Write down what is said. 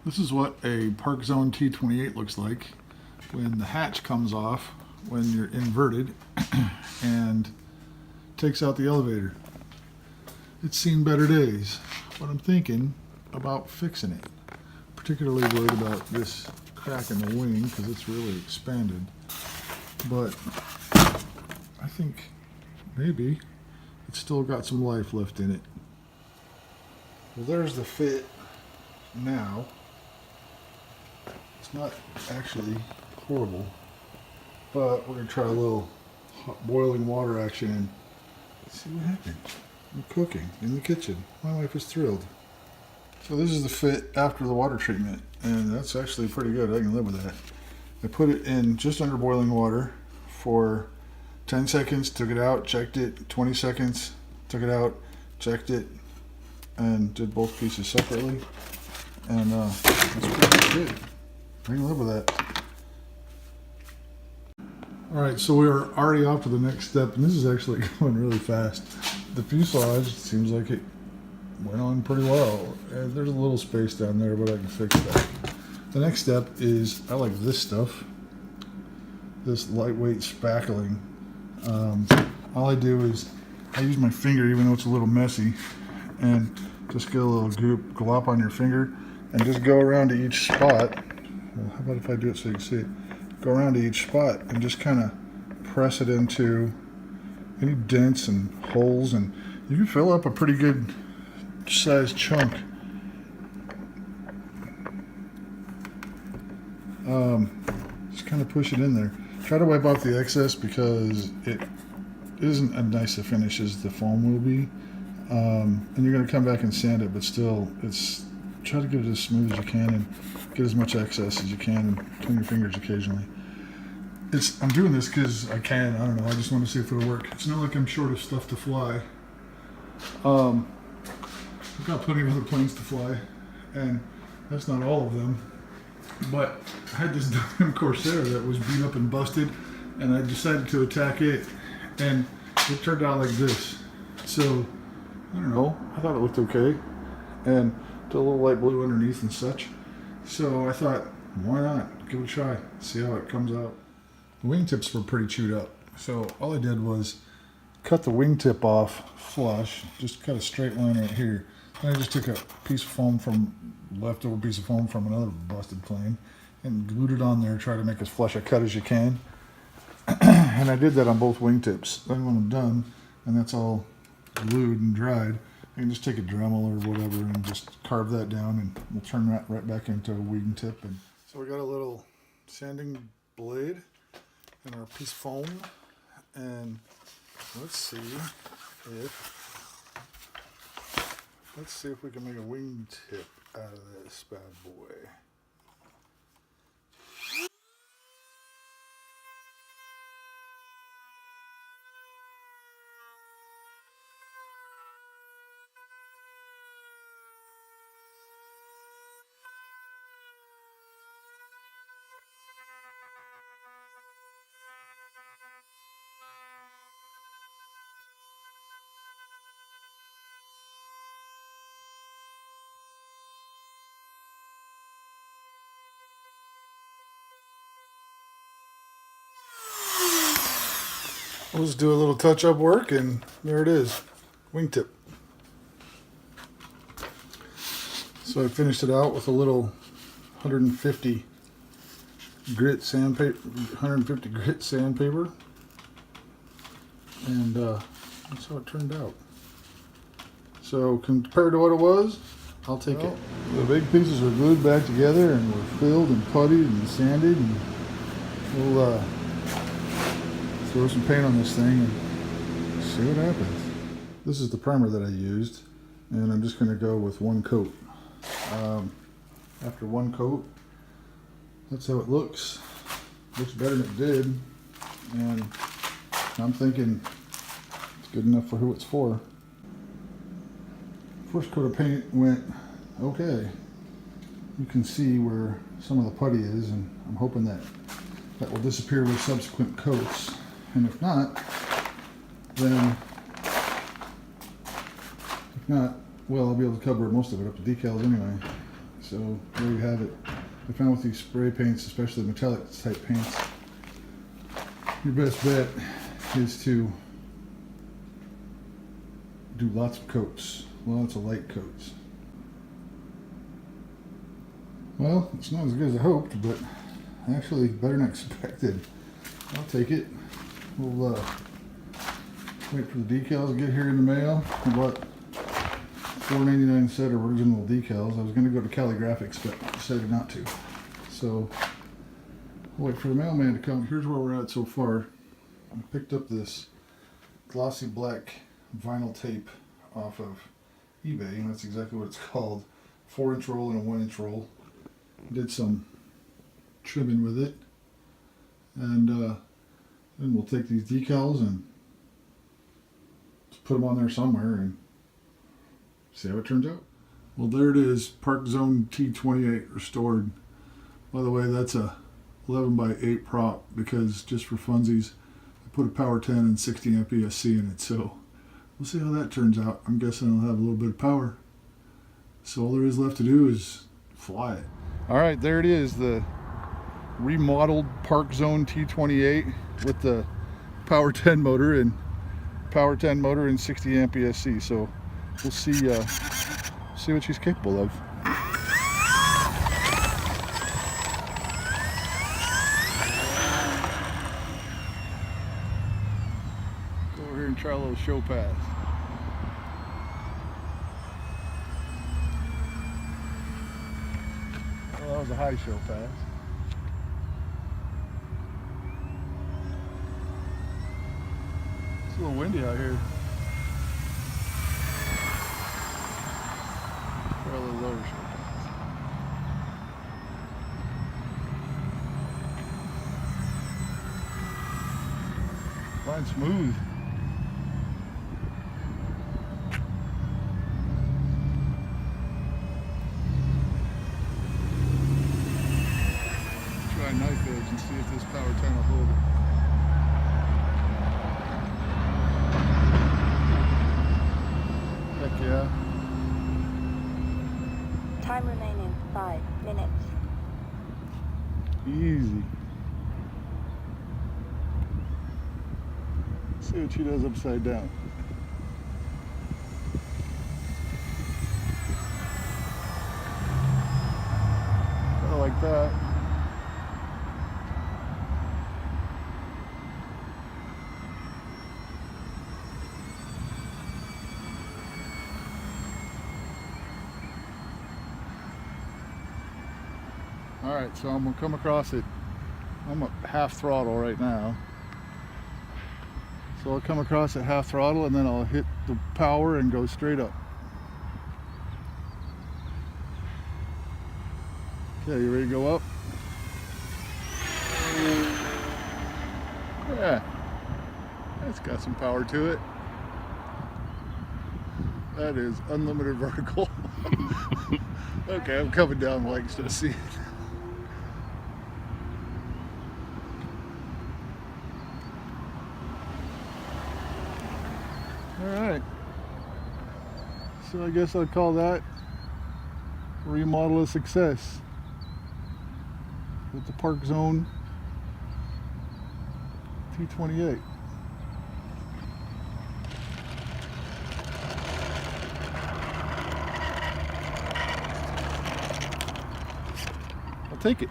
This is what a Parkzone T-28 looks like when the hatch comes off when you're inverted and takes out the elevator. It's seen better days, but I'm thinking about fixing it. Particularly worried about this crack in the wing because it's really expanded. But I think maybe it's still got some life left in it. Well, there's the fit now. It's not actually horrible, but we're gonna try a little hot boiling water action and see what happens. I'm cooking in the kitchen. My wife is thrilled. So this is the fit after the water treatment, and that's actually pretty good. I can live with that. I put it in just under boiling water for 10 seconds, took it out, checked it, 20 seconds, took it out, checked it, and did both pieces separately. And that's pretty good. I can live with that. Alright, so we are already off to the next step, and this is actually going really fast. The fuselage seems like it went on pretty well. There's a little space down there, but I can fix that. The next step is, I like this stuff, this lightweight spackling. All I do is, I use my finger, even though it's a little messy, and just get a little glop on your finger, and just go around to each spot. Well, how about if I do it so you can see it? Go around to each spot and just kind of press it into any dents and holes, and you can fill up a pretty good sized chunk. Just kind of push it in there. Try to wipe off the excess because it isn't as nice a finish as the foam will be. And you're going to come back and sand it, but still, try to get it as smooth as you can and get as much excess as you can, and clean your fingers occasionally. I'm doing this because I can. I don't know. I just want to see if it'll work. It's not like I'm short of stuff to fly. I've got plenty of other planes to fly, and that's not all of them. But I had this damn Corsair that was beat up and busted, and I decided to attack it, and it turned out like this. So, I don't know. I thought it looked okay, and did a little light blue underneath and such. So I thought, why not? Give it a try. See how it comes out. The wingtips were pretty chewed up, so all I did was cut the wingtip off flush, just cut a straight line right here. Then I just took a piece of foam leftover piece of foam from another busted plane and glued it on there, try to make as flush a cut as you can. And I did that on both wingtips. Then when I'm done, and that's all glued and dried, I can just take a Dremel or whatever and just carve that down, and we'll turn that right back into a wingtip. And so we got a little sanding blade and our piece of foam, and let's see if we can make a wingtip out of this bad boy. We'll just do a little touch-up work, and there it is, wingtip. So I finished it out with a little 150 grit sandpaper, and that's how it turned out. So compared to what it was, I'll take it. The big pieces are glued back together, and we're filled and puttied and sanded, and we'll throw some paint on this thing and see what happens. This is the primer that I used, and I'm just going to go with one coat. After one coat, that's how it looks. Looks better than it did, and I'm thinking it's good enough for who it's for. First coat of paint went okay. You can see where some of the putty is, and I'm hoping that will disappear with subsequent coats. And if not, well, I'll be able to cover most of it up to decals anyway. So there you have it. I found with these spray paints, especially metallic type paints, your best bet is to do lots of coats, lots of light coats. Well, it's not as good as I hoped, but actually better than expected. I'll take it. We'll wait for the decals to get here in the mail. I bought $4.99 set of original decals. I was going to go to Calligraphics, but decided not to. So I'll wait for the mailman to come. Here's where we're at so far. I picked up this glossy black vinyl tape off of eBay, and that's exactly what it's called. 4-inch roll and a 1-inch roll. Did some trimming with it, and then we'll take these decals and just put them on there somewhere and see how it turns out. Well, there it is, Parkzone T-28 restored. By the way, that's a 11x8 prop because just for funsies I put a Power 10 and 60 amp ESC in it, so we'll see how that turns out. I'm guessing I'll have a little bit of power, so all there is left to do is fly it. All right, there it is, the remodeled Parkzone T-28 with the Power 10 motor and 60 amp ESC. So we'll see what she's capable of. Go over here and try a little show pass. Well, that was a high show pass. It's a little windy out here. Try a little lower show pass. Flying smooth. Knife edge and see if this Power 10 will hold it. Heck yeah. Time remaining 5 minutes. Easy. See what she does upside down. Kind of like that. Alright, so I'm going to come across it. I'm at half throttle right now. So I'll come across at half throttle and then I'll hit the power and go straight up. Okay, you ready to go up? Yeah, that's got some power to it. That is unlimited vertical. Okay, I'm coming down legs to see it. Alright, so I guess I'd call that remodel a success with the Parkzone T-28. I'll take it.